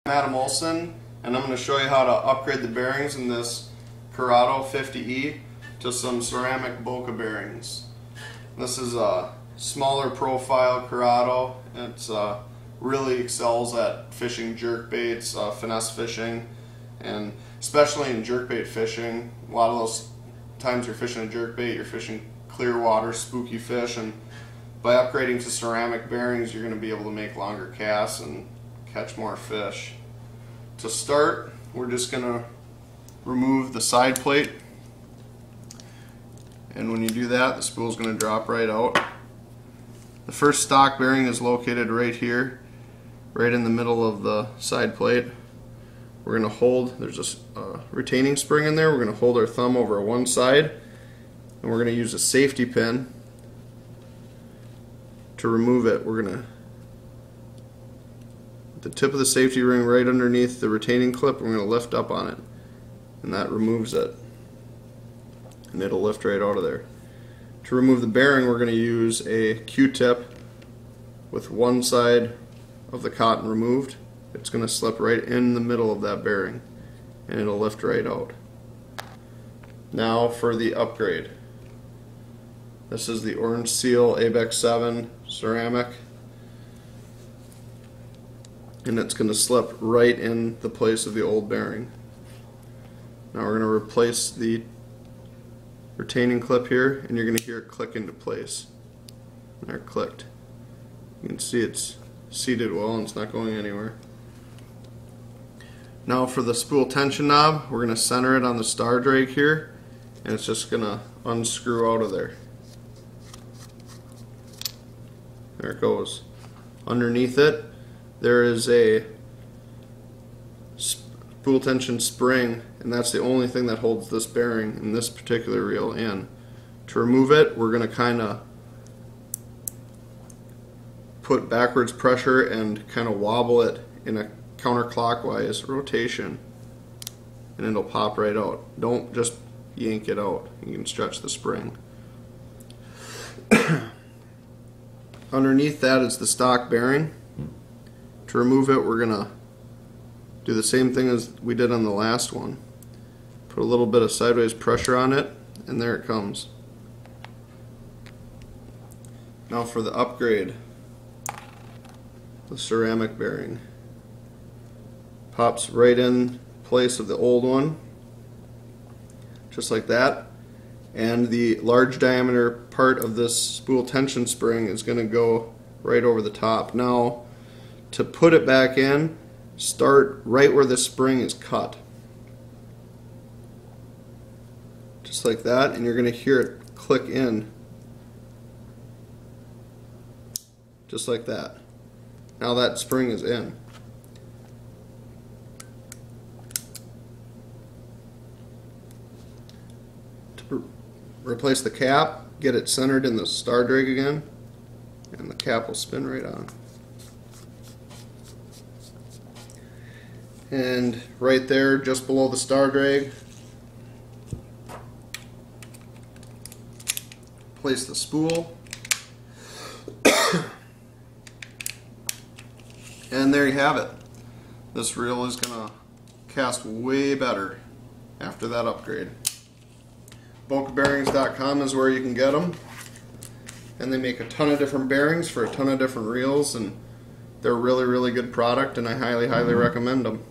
Adam Olson, and I'm going to show you how to upgrade the bearings in this Curado 50E to some ceramic Boca bearings. This is a smaller profile Curado. It really excels at fishing jerkbaits, finesse fishing, and especially in jerkbait fishing. A lot of those times you're fishing a jerkbait, you're fishing clear water, spooky fish, and by upgrading to ceramic bearings you're going to be able to make longer casts and catch more fish. To start, we're just going to remove the side plate, and when you do that, the spool is going to drop right out. The first stock bearing is located right here, right in the middle of the side plate. We're going to hold, there's a retaining spring in there, we're going to hold our thumb over one side, and we're going to use a safety pin to remove it. We're going to the tip of the safety ring right underneath the retaining clip, we're going to lift up on it, and that removes it, and it'll lift right out of there. To remove the bearing, we're going to use a Q-tip with one side of the cotton removed. It's going to slip right in the middle of that bearing, and it'll lift right out. Now for the upgrade. This is the Orange Seal ABEX 7 ceramic, and it's going to slip right in the place of the old bearing. Now we're going to replace the retaining clip here, and you're going to hear it click into place. There, it clicked. You can see it's seated well and it's not going anywhere. Now for the spool tension knob, we're going to center it on the star drag here, and it's just going to unscrew out of there. There it goes. Underneath it, there is a spool tension spring, and that's the only thing that holds this bearing in this particular reel in. To remove it, we're going to kind of put backwards pressure and kind of wobble it in a counterclockwise rotation, and it'll pop right out. Don't just yank it out. You can stretch the spring. Underneath that is the stock bearing. To remove it, we're going to do the same thing as we did on the last one. Put a little bit of sideways pressure on it, and there it comes. Now for the upgrade, the ceramic bearing. Pops right in place of the old one, just like that. And the large diameter part of this spool tension spring is going to go right over the top. Now, to put it back in, start right where the spring is cut. Just like that, and you're going to hear it click in. Just like that. Now that spring is in. To replace the cap, get it centered in the star drag again, and the cap will spin right on. And right there, just below the star drag, place the spool, and there you have it. This reel is going to cast way better after that upgrade. BocaBearings.com is where you can get them, and they make a ton of different bearings for a ton of different reels, and they're a really good product, and I highly recommend them.